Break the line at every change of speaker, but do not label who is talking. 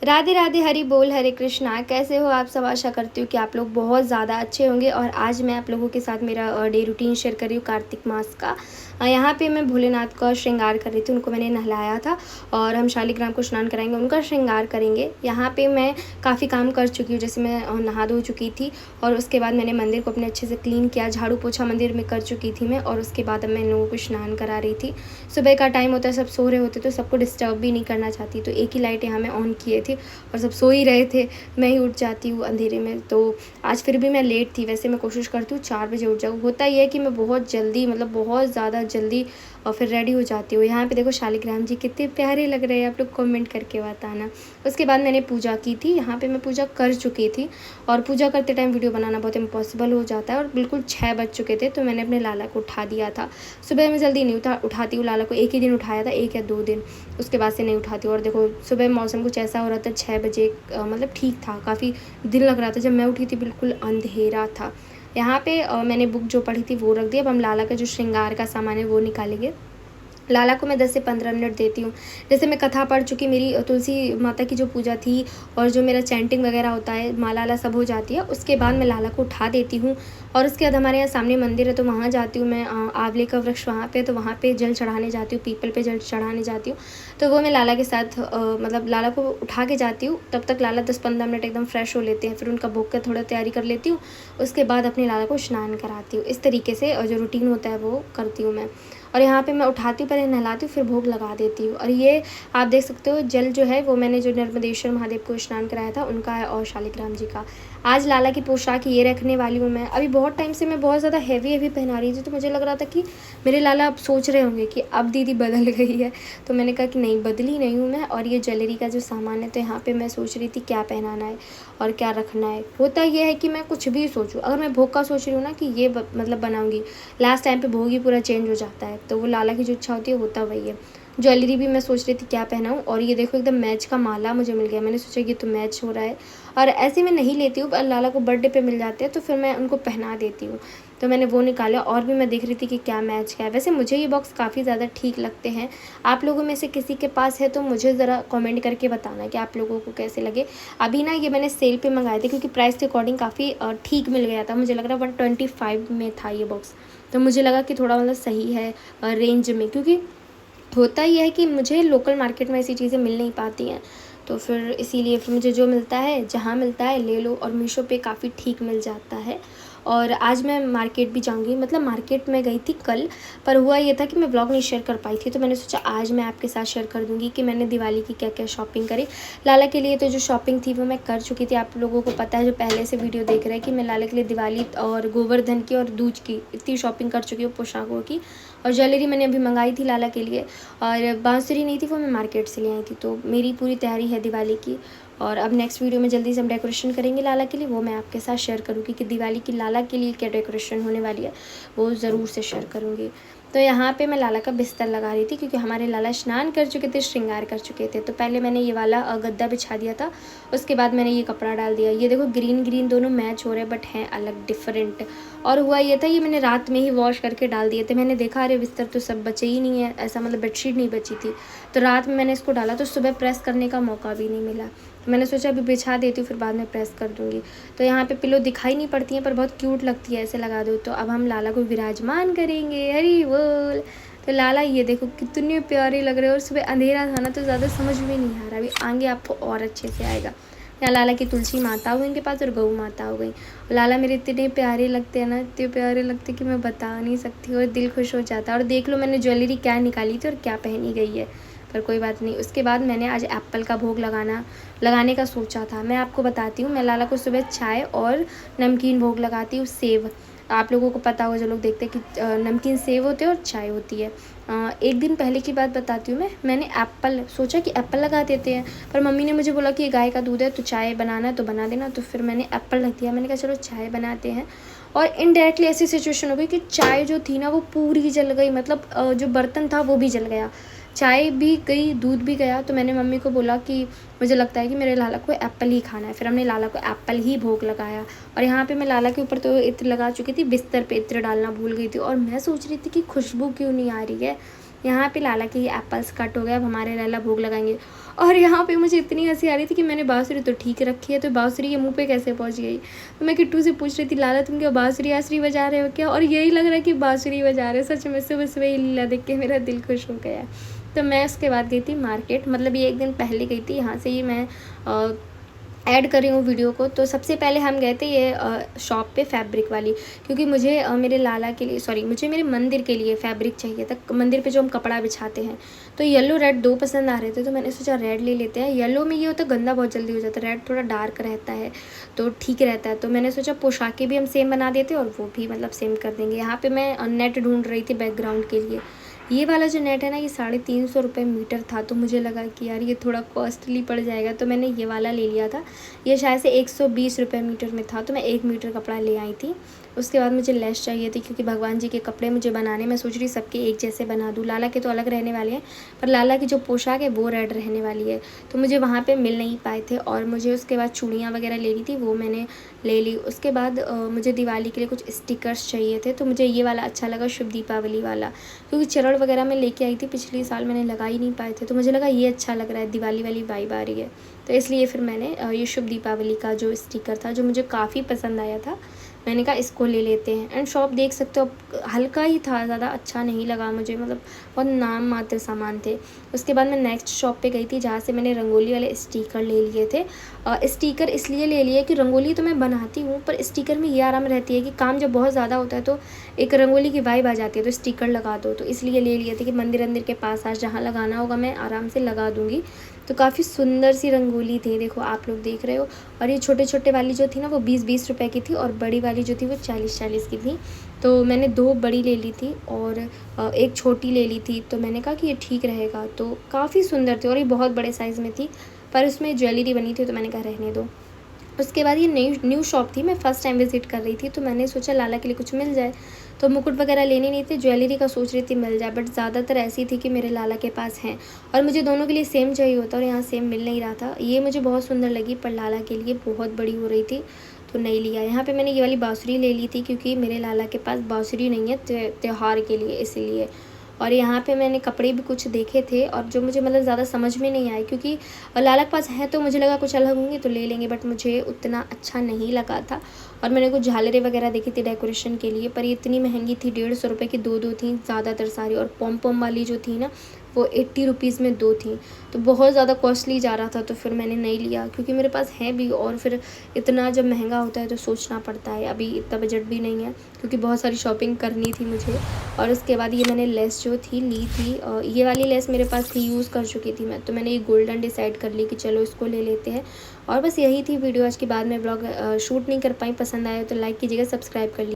राधे राधे, हरि बोल, हरे कृष्णा। कैसे हो आप सब? आशा करती हूँ कि आप लोग बहुत ज़्यादा अच्छे होंगे। और आज मैं आप लोगों के साथ मेरा डे रूटीन शेयर कर रही हूँ कार्तिक मास का। यहाँ पे मैं भोलेनाथ का श्रृंगार कर रही थी, उनको मैंने नहलाया था और हम शालिग्राम को स्नान कराएंगे, उनका श्रृंगार करेंगे। यहाँ पे मैं काफ़ी काम कर चुकी हूँ, जैसे मैं नहा धो चुकी थी और उसके बाद मैंने मंदिर को अपने अच्छे से क्लीन किया, झाड़ू पोछा मंदिर में कर चुकी थी मैं। और उसके बाद अब मैं इन लोगों को स्नान करा रही थी। सुबह का टाइम होता है, सब सो रहे होते तो सबको डिस्टर्ब भी नहीं करना चाहती, तो एक ही लाइट यहाँ मैं ऑन किए थे और सब सो ही रहे थे। मैं ही उठ जाती हूँ अंधेरे में, तो आज फिर भी मैं लेट थी। वैसे मैं कोशिश करती हूँ 4 बजे उठ जाऊँ। होता ये है कि मैं बहुत जल्दी, मतलब बहुत ज़्यादा जल्दी और फिर रेडी हो जाती हूँ। यहाँ पे देखो शालिग्राम जी कितने प्यारे लग रहे हैं, आप लोग कमेंट करके बताना। उसके बाद मैंने पूजा की थी, यहाँ पे मैं पूजा कर चुकी थी। और पूजा करते टाइम वीडियो बनाना बहुत इम्पॉसिबल हो जाता है और बिल्कुल 6 बज चुके थे, तो मैंने अपने लाला को उठा दिया था। सुबह मैं जल्दी नहीं उठाती हूँ लाला को, एक ही दिन उठाया था, 1 या 2 दिन, उसके बाद से नहीं उठाती हूँ। और देखो सुबह मौसम कुछ ऐसा हो रहा था, 6 बजे मतलब ठीक था, काफ़ी दिन लग रहा था। जब मैं उठी थी बिल्कुल अंधेरा था। यहाँ पे मैंने बुक जो पढ़ी थी वो रख दी। अब हम लाला का जो श्रृंगार का सामान है वो निकालेंगे। लाला को मैं 10 से 15 मिनट देती हूँ। जैसे मैं कथा पढ़ चुकी, मेरी तुलसी माता की जो पूजा थी और जो मेरा चैंटिंग वगैरह होता है, माला वाला सब हो जाती है। उसके बाद मैं लाला को उठा देती हूँ और उसके बाद हमारे यहाँ सामने मंदिर है, तो वहाँ जाती हूँ मैं। आंवले का वृक्ष वहाँ पे, तो वहाँ पे जल चढ़ाने जाती हूँ, पीपल पे जल चढ़ाने जाती हूँ। तो वो मैं लाला के साथ मतलब लाला को उठा के जाती हूँ। तब तक लाला 10-15 मिनट एकदम फ्रेश हो लेते हैं, फिर उनका भोग का थोड़ा तैयारी कर लेती हूँ। उसके बाद अपने लाला को स्नान कराती हूँ। इस तरीके से जो रूटीन होता है वो करती हूँ मैं। और यहाँ पे मैं उठाती हूँ, पहले नहलाती हूँ, फिर भोग लगा देती हूँ। और ये आप देख सकते हो जल जो है वो मैंने जो नर्मदेश्वर महादेव को स्नान कराया था उनका है और शालिग्राम जी का। आज लाला की पोशाक ये रखने वाली हूँ मैं। अभी बहुत टाइम से मैं बहुत ज़्यादा हैवी पहना रही थी, तो मुझे लग रहा था कि मेरे लाला अब सोच रहे होंगे कि अब दीदी बदल गई है। तो मैंने कहा कि नहीं, बदली नहीं हूँ मैं। और ये ज्वेलरी का जो सामान है, तो यहाँ पे मैं सोच रही थी क्या पहनाना है और क्या रखना है। होता ये है कि मैं कुछ भी सोचूं, अगर मैं भोग का सोच रही हूँ ना कि ये मतलब बनाऊंगी, लास्ट टाइम पे भोग ही पूरा चेंज हो जाता है। तो वो लाला की जो इच्छा होती है होता वही है। ज्वेलरी भी मैं सोच रही थी क्या पहनाऊं, और ये देखो एकदम मैच का माला मुझे मिल गया। मैंने सोचा ये तो मैच हो रहा है। और ऐसे मैं नहीं लेती हूँ, लाला को बर्थडे पे मिल जाते हैं तो फिर मैं उनको पहना देती हूँ। तो मैंने वो निकाला और भी मैं देख रही थी कि क्या मैच का है। वैसे मुझे ये बॉक्स काफ़ी ज़्यादा ठीक लगते हैं। आप लोगों में से किसी के पास है तो मुझे ज़रा कमेंट करके बताना कि आप लोगों को कैसे लगे। अभी ना ये मैंने सेल पे मंगाए थे, क्योंकि प्राइस के अकॉर्डिंग काफ़ी ठीक मिल गया था। मुझे लग रहा है 125 में था ये बॉक्स, तो मुझे लगा कि थोड़ा मतलब सही है रेंज में। क्योंकि होता ही है कि मुझे लोकल मार्केट में ऐसी चीज़ें मिल नहीं पाती हैं, तो फिर इसीलिए फिर मुझे जो मिलता है, जहाँ मिलता है ले लो। और मीशो पे काफ़ी ठीक मिल जाता है। और आज मैं मार्केट भी जाऊंगी, मतलब मार्केट में गई थी कल, पर हुआ ये था कि मैं व्लॉग नहीं शेयर कर पाई थी, तो मैंने सोचा आज मैं आपके साथ शेयर कर दूंगी कि मैंने दिवाली की क्या क्या शॉपिंग करी। लाला के लिए तो जो शॉपिंग थी वो मैं कर चुकी थी। आप लोगों को पता है, जो पहले से वीडियो देख रहे हैं, कि मैं लाला के लिए दिवाली और गोवर्धन की और दूज की इतनी शॉपिंग कर चुकी हूँ, पोशाकों की। और ज्वेलरी मैंने अभी मंगाई थी लाला के लिए, और बांसुरी नहीं थी, वो मैं मार्केट से ले आई थी। तो मेरी पूरी तैयारी है दिवाली की। और अब नेक्स्ट वीडियो में जल्दी से हम डेकोरेशन करेंगे लाला के लिए, वो मैं आपके साथ शेयर करूँगी कि दिवाली की लाला के लिए क्या डेकोरेशन होने वाली है, वो ज़रूर से शेयर करूँगी। तो यहाँ पे मैं लाला का बिस्तर लगा रही थी, क्योंकि हमारे लाला स्नान कर चुके थे, श्रृंगार कर चुके थे। तो पहले मैंने ये वाला गद्दा बिछा दिया था, उसके बाद मैंने ये कपड़ा डाल दिया। ये देखो ग्रीन ग्रीन दोनों मैच हो रहे हैं, बट हैं अलग, डिफरेंट। और हुआ ये था, ये मैंने रात में ही वॉश करके डाल दिए थे। मैंने देखा अरे बिस्तर तो सब बचे ही नहीं है, ऐसा मतलब बेडशीट नहीं बची थी, तो रात में मैंने इसको डाला, तो सुबह प्रेस करने का मौका भी नहीं मिला। तो मैंने सोचा अभी बिछा देती हूँ, फिर बाद में प्रेस कर दूँगी। तो यहाँ पे पिलो दिखाई नहीं पड़ती हैं, पर बहुत क्यूट लगती है, ऐसे लगा दो। तो अब हम लाला को विराजमान करेंगे, हरी बोल। तो लाला ये देखो कितने प्यारे लग रहे हैं। और सुबह अंधेरा था ना, तो ज़्यादा समझ में नहीं आ रहा, अभी आगे आपको और अच्छे से आएगा। यहाँ लाला की तुलसी माता हो गई इनके पास, और गौ माता हो गई। लाला मेरे इतने प्यारे लगते हैं ना, इतने प्यारे लगते हैं कि मैं बता नहीं सकती, और दिल खुश हो जाता है। और देख लो मैंने ज्वेलरी क्या निकाली थी और क्या पहनी गई है, पर कोई बात नहीं। उसके बाद मैंने आज एप्पल का भोग लगाने का सोचा था। मैं आपको बताती हूँ, मैं लाला को सुबह चाय और नमकीन भोग लगाती हूँ, सेव। आप लोगों को पता हो जो लोग देखते हैं कि नमकीन सेव होते हैं और चाय होती है। एक दिन पहले की बात बताती हूँ मैंने एप्पल सोचा कि एप्पल लगा देते हैं, पर मम्मी ने मुझे बोला कि ये गाय का दूध है, तो चाय बनाना है तो बना देना। तो फिर मैंने एप्पल रख दिया, मैंने कहा चलो चाय बनाते हैं। और इनडायरेक्टली ऐसी सिचुएशन हो गई कि चाय जो थी ना वो पूरी जल गई, मतलब जो बर्तन था वो भी जल गया, चाय भी गई, दूध भी गया। तो मैंने मम्मी को बोला कि मुझे लगता है कि मेरे लाला को एप्पल ही खाना है। फिर हमने लाला को एप्पल ही भोग लगाया। और यहाँ पे मैं लाला के ऊपर तो इत्र लगा चुकी थी, बिस्तर पे इत्र डालना भूल गई थी। और मैं सोच रही थी कि खुशबू क्यों नहीं आ रही है, यहाँ पे लाला की एप्पल्स कट हो गए, अब हमारे लाला भोग लगाएंगे। और यहाँ पे मुझे इतनी हंसी आ रही थी कि मैंने बाँसुरी तो ठीक रखी है, तो बाँसुरी के मुँह पे कैसे पहुँच गई। तो मैं किट्टू से पूछ रही थी, लाला तुम क्या बाँसुरी आसुरी बजा रहे हो क्या? और यही लग रहा है कि बाँसुरी बजा रहे हो। सच में सुबह सुबह ये लीला देख के मेरा दिल खुश हो गया। तो मैं उसके बाद गई थी मार्केट, मतलब ये एक दिन पहले गई थी। यहाँ से ही मैं ऐड कर रही हूँ वीडियो को। तो सबसे पहले हम गए थे ये शॉप पे फैब्रिक वाली, क्योंकि मुझे मेरे लाला के लिए मुझे मेरे मंदिर के लिए फैब्रिक चाहिए था, मंदिर पे जो हम कपड़ा बिछाते हैं। तो येलो रेड दो पसंद आ रहे थे, तो मैंने सोचा रेड ले लेते हैं। येलो में ये होता है गंदा बहुत जल्दी हो जाता है, रेड थोड़ा डार्क रहता है तो ठीक रहता है। तो मैंने सोचा पोशाकें भी हम सेम बना देते और वो भी मतलब सेम कर देंगे। यहाँ पर मैं नेट ढूंढ रही थी बैकग्राउंड के लिए। ये वाला जो नेट है ना, ये 350 रुपये मीटर था। तो मुझे लगा कि यार ये थोड़ा कॉस्टली पड़ जाएगा, तो मैंने ये वाला ले लिया था। ये शायद से 120 रुपये मीटर में था, तो मैं 1 मीटर कपड़ा ले आई थी। उसके बाद मुझे लेस चाहिए थी, क्योंकि भगवान जी के कपड़े मुझे बनाने में सोच रही सबके एक जैसे बना दूँ। लाला के तो अलग रहने वाले हैं, पर लाला की जो पोशाक है वो रेड रहने वाली है। तो मुझे वहाँ पे मिल नहीं पाए थे। और मुझे उसके बाद चूड़ियाँ वगैरह लेनी थी, वो मैंने ले ली। उसके बाद मुझे दिवाली के लिए कुछ स्टिकर्स चाहिए थे, तो मुझे ये वाला अच्छा लगा, शुभ दीपावली वाला, क्योंकि चरण वगैरह मैं लेके आई थी पिछले साल, मैंने लगा ही नहीं पाए थे। तो मुझे लगा ये अच्छा लग रहा है, दिवाली वाली वाइब आ रही है। तो इसलिए फिर मैंने ये शुभ दीपावली का जो स्टिकर था, जो मुझे काफ़ी पसंद आया था, मैंने कहा इसको ले लेते हैं। एंड शॉप देख सकते हो, हल्का ही था, ज़्यादा अच्छा नहीं लगा मुझे, मतलब बहुत नाम मात्र सामान थे। उसके बाद मैं नेक्स्ट शॉप पे गई थी, जहाँ से मैंने रंगोली वाले स्टिकर ले लिए थे। स्टिकर इसलिए ले लिए कि रंगोली तो मैं बनाती हूँ, पर स्टिकर में ये आराम रहती है कि काम जब बहुत ज़्यादा होता है तो एक रंगोली की वाइब आ जाती है, तो स्टिकर लगा दो। तो इसलिए ले लिए थे कि मंदिर के पास आज जहाँ लगाना होगा मैं आराम से लगा दूँगी। तो काफ़ी सुंदर सी रंगोली थी, देखो आप लोग देख रहे हो। और ये छोटे छोटे वाली जो थी ना, वो 20-20 रुपए की थी, और बड़ी वाली जो थी वो 40-40 की थी। तो मैंने 2 बड़ी ले ली थी और एक छोटी ले ली थी। तो मैंने कहा कि ये ठीक रहेगा, तो काफ़ी सुंदर थी और ये बहुत बड़े साइज़ में थी, पर उसमें ज्वेलरी बनी थी, तो मैंने कहा रहने दो। उसके बाद ये न्यू शॉप थी, मैं फ़र्स्ट टाइम विज़िट कर रही थी, तो मैंने सोचा लाला के लिए कुछ मिल जाए। तो मुकुट वगैरह लेने नहीं थे, ज्वेलरी का सोच रही थी मिल जाए, बट ज़्यादातर ऐसी थी कि मेरे लाला के पास हैं और मुझे दोनों के लिए सेम चाहिए होता, और यहाँ सेम मिल नहीं रहा था। ये मुझे बहुत सुंदर लगी, पर लाला के लिए बहुत बड़ी हो रही थी, तो नहीं लिया। यहाँ पे मैंने ये वाली बाँसुरी ले ली थी, क्योंकि मेरे लाला के पास बाँसुरी नहीं है त्योहार के लिए, इसीलिए। और यहाँ पे मैंने कपड़े भी कुछ देखे थे, और जो मुझे मतलब ज़्यादा समझ में नहीं आए, क्योंकि लाला के पास है तो मुझे लगा कुछ अलग होंगे तो ले लेंगे, बट मुझे उतना अच्छा नहीं लगा था। और मैंने कुछ झालरें वगैरह देखी थी डेकोरेशन के लिए, पर ये इतनी महंगी थी, 150 रुपये की दो थी ज़्यादातर सारी। और पॉम पॉम वाली जो थी ना, वो 80 रुपीज़ में 2 थी, तो बहुत ज़्यादा कॉस्टली जा रहा था। तो फिर मैंने नहीं लिया, क्योंकि मेरे पास है भी, और फिर इतना जब महंगा होता है तो सोचना पड़ता है। अभी इतना बजट भी नहीं है, क्योंकि बहुत सारी शॉपिंग करनी थी मुझे। और उसके बाद ये मैंने लेस जो थी ली थी, ये वाली लेस मेरे पास थी, यूज़ कर चुकी थी मैं, तो मैंने ये गोल्डन डिसाइड कर ली कि चलो इसको ले लेते हैं। और बस यही थी वीडियो आज की। बाद में ब्लॉग शूट नहीं कर पाई, पसंद आया तो लाइक कीजिएगा, सब्सक्राइब कर लीजिए।